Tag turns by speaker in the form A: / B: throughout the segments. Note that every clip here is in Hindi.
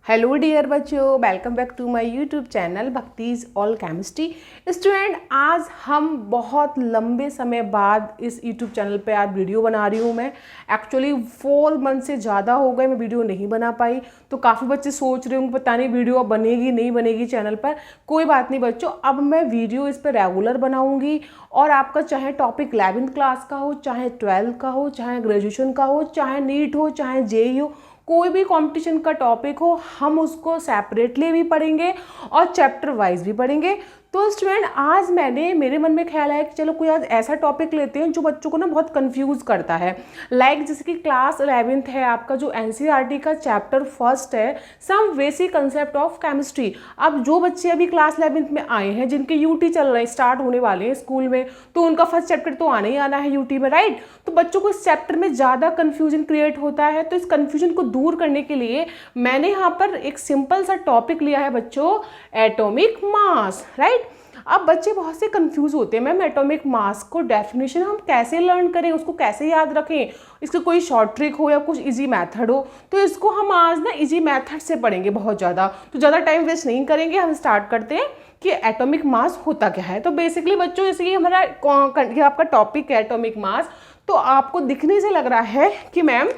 A: हेलो डियर बच्चों, welcome back to my YouTube channel भक्तिज ऑल केमिस्ट्री। स्टूडेंट, आज हम बहुत लंबे समय बाद इस यूट्यूब चैनल पे आज वीडियो बना रही हूँ। मैं एक्चुअली 4 मंथ से ज़्यादा हो गए मैं वीडियो नहीं बना पाई, तो काफ़ी बच्चे सोच रहे होंगे पता नहीं वीडियो अब बनेगी नहीं बनेगी चैनल पर। कोई बात नहीं बच्चों, अब मैं वीडियो इस पर रेगुलर बनाऊँगी और आपका चाहे टॉपिक 11th क्लास का हो, चाहे 12th का हो, चाहे ग्रेजुएशन का हो, चाहे नीट हो, चाहे जेईई हो, कोई भी कंपटीशन का टॉपिक हो, हम उसको सेपरेटली भी पढ़ेंगे और चैप्टर वाइज भी पढ़ेंगे। तो स्टूडेंट, आज मेरे मन में ख्याल है कि चलो कोई आज ऐसा टॉपिक लेते हैं जो बच्चों को ना बहुत कंफ्यूज करता है। लाइक जैसे कि क्लास 11th है आपका, जो एनसीईआरटी का चैप्टर फर्स्ट है, some basic concept of chemistry. अब जो बच्चे अभी क्लास 11th में आए हैं, जिनके यूटी चल रहे हैं, स्टार्ट होने वाले हैं स्कूल में, तो उनका फर्स्ट चैप्टर तो आना ही आना है यूटी में, राइट। तो बच्चों को इस चैप्टर में ज़्यादा कन्फ्यूजन क्रिएट होता है। तो इस कन्फ्यूजन को दूर करने के लिए मैंने यहाँ पर एक सिंपल सा टॉपिक लिया है बच्चों, एटॉमिक मास, राइट। अब बच्चे बहुत से कंफ्यूज होते हैं, मैम एटॉमिक मास को डेफिनेशन हम कैसे लर्न करें, उसको कैसे याद रखें, इसका कोई शॉर्ट ट्रिक हो या कुछ इजी मेथड हो। तो इसको हम आज ना इजी मेथड से पढ़ेंगे बहुत ज़्यादा, तो ज़्यादा टाइम वेस्ट नहीं करेंगे। हम स्टार्ट करते हैं कि एटॉमिक मास होता क्या है। तो बेसिकली बच्चों, जैसे कि हमारा ये आपका टॉपिक है एटॉमिक मास, तो आपको दिखने से लग रहा है कि मैम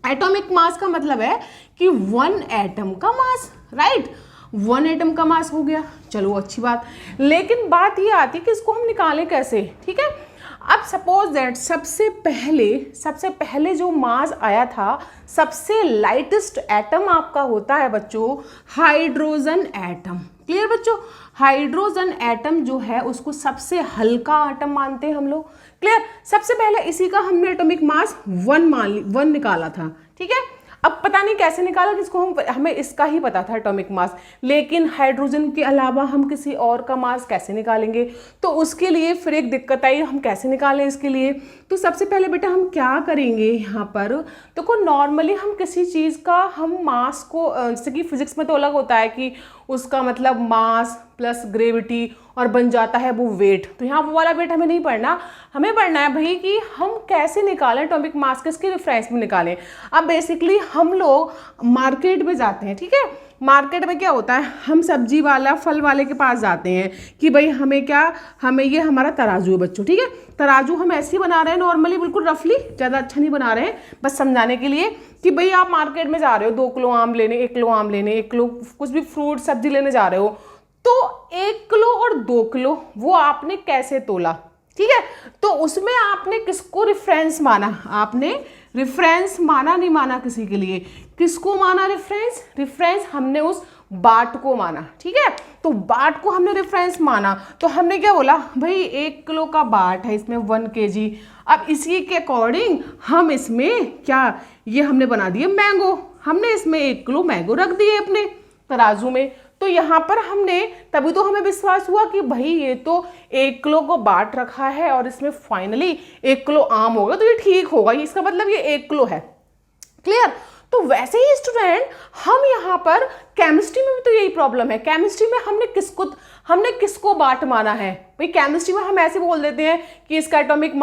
A: एटॉमिक मास का मतलब है कि 1 एटम का मास, राइट। 1 एटम का मास हो गया, चलो अच्छी बात। लेकिन बात ये आती है कि इसको हम निकालें कैसे, ठीक है। अब सपोज दैट सबसे पहले जो मास आया था, सबसे लाइटेस्ट एटम आपका होता है बच्चों हाइड्रोजन एटम। क्लियर बच्चों, हाइड्रोजन एटम जो है उसको सबसे हल्का एटम मानते हैं हम लोग। क्लियर, सबसे पहले इसी का हमने एटॉमिक मास 1 निकाला था, ठीक है। अब पता नहीं कैसे निकाला, जिसको हमें इसका ही पता था एटॉमिक मास, लेकिन हाइड्रोजन के अलावा हम किसी और का मास कैसे निकालेंगे। तो उसके लिए फिर एक दिक्कत आई, हम कैसे निकालें इसके लिए। तो सबसे पहले बेटा हम क्या करेंगे यहाँ पर, देखो नॉर्मली हम किसी चीज़ का हम मास को, जैसे कि फिजिक्स में तो अलग होता है कि उसका मतलब मास प्लस ग्रेविटी और बन जाता है वो वेट। तो यहाँ वो वाला वेट हमें नहीं पढ़ना, हमें पढ़ना है भाई कि हम कैसे निकालें एटॉमिक मास, किसके रेफरेंस में निकालें। अब बेसिकली हम लोग मार्केट में जाते हैं, ठीक है। मार्केट में क्या होता है, हम सब्जी वाला फल वाले के पास जाते हैं कि भाई हमें ये हमारा तराजू है बच्चों, ठीक है। तराजू हम ऐसे ही बना रहे हैं नॉर्मली, बिल्कुल रफली, ज़्यादा अच्छा नहीं बना रहे हैं, बस समझाने के लिए कि भाई आप मार्केट में जा रहे हो 2 किलो आम लेने, 1 किलो आम लेने, 1 किलो कुछ भी फ्रूट सब्जी लेने जा रहे हो, तो 1 किलो और 2 किलो वो आपने कैसे तोला, ठीक है। तो उसमें आपने किसको रेफरेंस माना, आपने रेफरेंस माना, नहीं माना किसी के लिए, किसको माना रेफरेंस हमने उस बाट को माना, ठीक है। तो बाट को हमने रेफरेंस माना, तो हमने क्या बोला भाई 1 किलो का बाट है, इसमें 1 kg। अब इसी के अकॉर्डिंग हम इसमें क्या, ये हमने बना दिए मैंगो, हमने इसमें 1 किलो मैंगो रख दिए अपने तराजू में। तो यहाँ पर हमने, तभी तो हमें विश्वास हुआ कि भाई ये तो 1 किलो को बाट रखा है और इसमें फाइनली 1 किलो आम होगा, तो ये ठीक होगा, इसका मतलब ये 1 किलो है। क्लियर। तो वैसे ही स्टूडेंट, हम यहाँ पर केमिस्ट्री में भी तो यही प्रॉब्लम है। केमिस्ट्री में हमने किसको बाट माना है भाई। केमिस्ट्री में हम ऐसे बोल देते हैं कि इसका एटॉमिक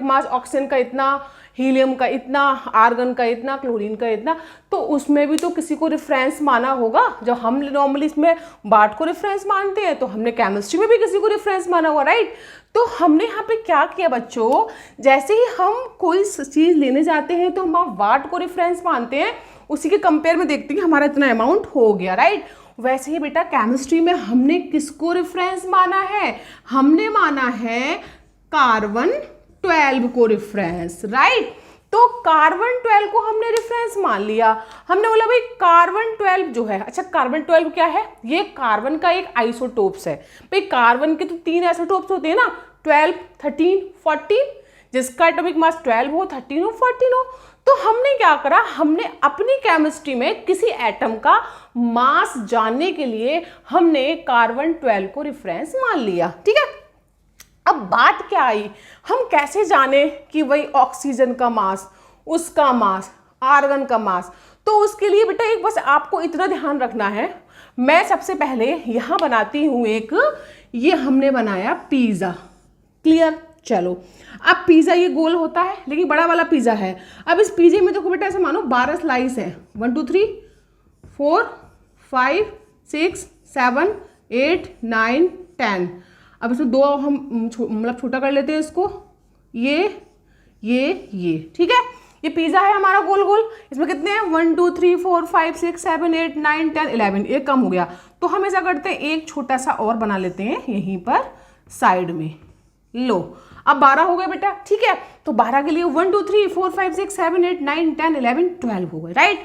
A: मास ऑक्सीजन का इतना, हीलियम का इतना, आर्गन का इतना, क्लोरीन का इतना। तो उसमें भी तो किसी को रेफरेंस माना होगा। जब हम नॉर्मली इसमें बाट को रेफरेंस मानते हैं, तो हमने केमिस्ट्री में भी किसी को रेफरेंस माना होगा, राइट। तो हमने यहाँ पे क्या किया बच्चों, जैसे ही हम कोई चीज़ लेने जाते हैं तो हम बाट को रेफरेंस मानते हैं, उसी के कंपेयर में देखते हैं कि हमारा इतना अमाउंट हो गया, राइट। वैसे ही बेटा केमिस्ट्री में हमने किसको रेफरेंस माना है, हमने माना है कार्बन 12 को रेफरेंस, राइट। तो कार्बन 12 को हमने रेफरेंस मान लिया। हमने बोला भाई कार्बन 12 जो है, अच्छा कार्बन 12 क्या है, ये कार्बन का एक आइसोटोप्स है भाई। कार्बन के तो 3 आइसोटोप्स होते हैं ना, 12, 13, 14, जिसका एटॉमिक मास 12 हो, 13 हो, 14 हो। तो हमने क्या करा, हमने अपनी केमिस्ट्री में किसी एटम का मास जानने के लिए हमने कार्बन 12 को रेफरेंस मान लिया, ठीक है। अब बात क्या आई, हम कैसे जाने कि वही ऑक्सीजन का मास, उसका मास, आर्गन का मास। तो उसके लिए बेटा एक बस आपको इतना ध्यान रखना है, मैं सबसे पहले यहाँ बनाती हूँ एक, ये हमने बनाया पिज़्ज़ा। क्लियर, चलो। अब पिज़्ज़ा ये गोल होता है लेकिन बड़ा वाला पिज़्ज़ा है। अब इस पिज़्ज़े में देखो बेटा ऐसे मानो 12 स्लाइस है, 1 2 3 4 5 6 7 8 9 10। अब इसमें 2 हम मतलब छोटा कर लेते हैं इसको, ये ठीक है। ये पिज़्ज़ा है हमारा गोल गोल, इसमें कितने हैं 1 2 3 4 5 6 7 8 9 10 11, एक कम हो गया। तो हम ऐसा करते हैं एक छोटा सा और बना लेते हैं यहीं पर साइड में। लो अब 12 हो गए बेटा, ठीक है। तो 12 के लिए 1 2 3 4 5 6 7 8 9 10 11 12 हो गए, राइट।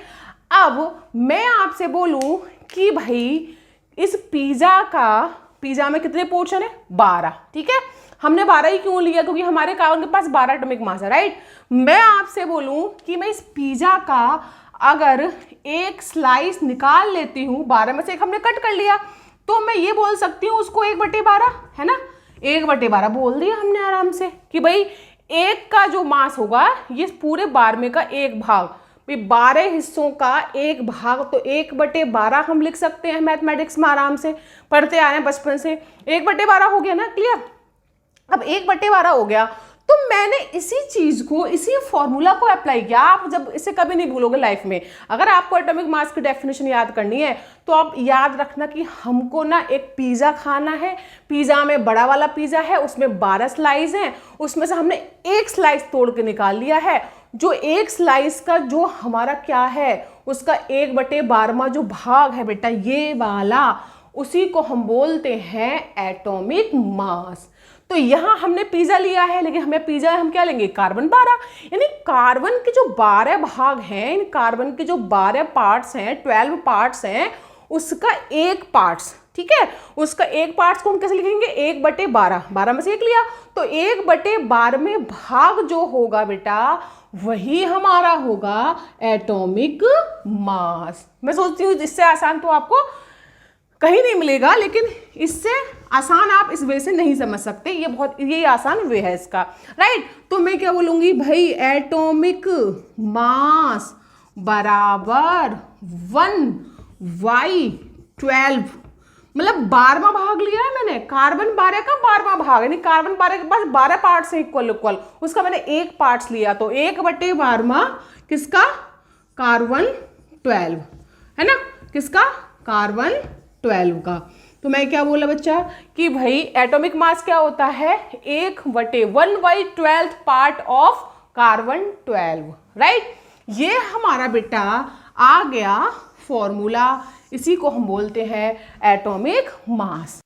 A: अब मैं आपसे बोलूं कि भाई इस पिज़्ज़ा में कितने पोर्शन है 12, ठीक है। हमने 12 ही क्यों लिया, क्योंकि हमारे कार्बन के पास 12 एटॉमिक मास है, राइट। मैं आपसे बोलूं कि मैं इस पिज़्ज़ा का अगर एक स्लाइस निकाल लेती हूँ, 12 में से एक हमने कट कर लिया, तो मैं ये बोल सकती हूँ उसको 1/12 है ना, 1/12 बोल दिया हमने आराम से कि भाई एक का जो मास होगा ये पूरे 12 का एक भाग, 12 हिस्सों का एक भाग, तो 1/12 हम लिख सकते हैं मैथमेटिक्स में, आराम से पढ़ते आ रहे हैं बचपन से। 1/12 हो गया ना, क्लियर। अब 1/12 हो गया, तो मैंने इसी चीज को, इसी फॉर्मूला को अप्लाई किया। आप जब इसे कभी नहीं भूलोगे लाइफ में। अगर आपको एटॉमिक मास की डेफिनेशन याद करनी है तो आप याद रखना कि हमको ना एक पिज़्ज़ा खाना है, पिज़्ज़ा में बड़ा वाला पिज़्ज़ा है, उसमें 12 स्लाइस हैं, उसमें से हमने एक स्लाइस तोड़ के निकाल लिया है। जो एक स्लाइस का जो हमारा क्या है, उसका 1/12वां जो भाग है बेटा ये वाला, उसी को हम बोलते हैं एटॉमिक मास। तो यहां हमने पिज़्ज़ा लिया है, लेकिन हमें पिज़्ज़ा हम क्या लेंगे कार्बन 12, यानी कार्बन के जो 12 भाग हैं, इन कार्बन के जो 12 पार्ट्स हैं, 12 पार्ट्स हैं, उसका एक पार्ट्स, ठीक है, उसका एक पार्ट्स को हम कैसे लिखेंगे 1/12, 12 में से एक लिया, तो 1/12 भाग जो होगा बेटा वही हमारा होगा एटॉमिक मास। मैं सोचती हूँ इससे आसान तो आपको कहीं नहीं मिलेगा, लेकिन इससे आसान आप इस वे से नहीं समझ सकते, ये आसान वे है इसका, राइट। तो मैं क्या बोलूंगी भाई एटॉमिक मास बराबर 1/12, मतलब 12वां भाग लिया है मैंने, कार्बन 12 का 12वां भाग, यानी कार्बन 12 के पास 12 पार्ट्स हैं इक्वल, उसका मैंने एक पार्ट्स लिया, तो 1/12वां किसका कार्बन 12 है ना, किसका कार्बन 12 का। तो मैं क्या बोला बच्चा कि भाई एटॉमिक मास क्या होता है 1/12 पार्ट ऑफ कार्बन 12, राइट। ये हमारा बेटा आ गया फॉर्मूला, इसी को हम बोलते हैं एटॉमिक मास।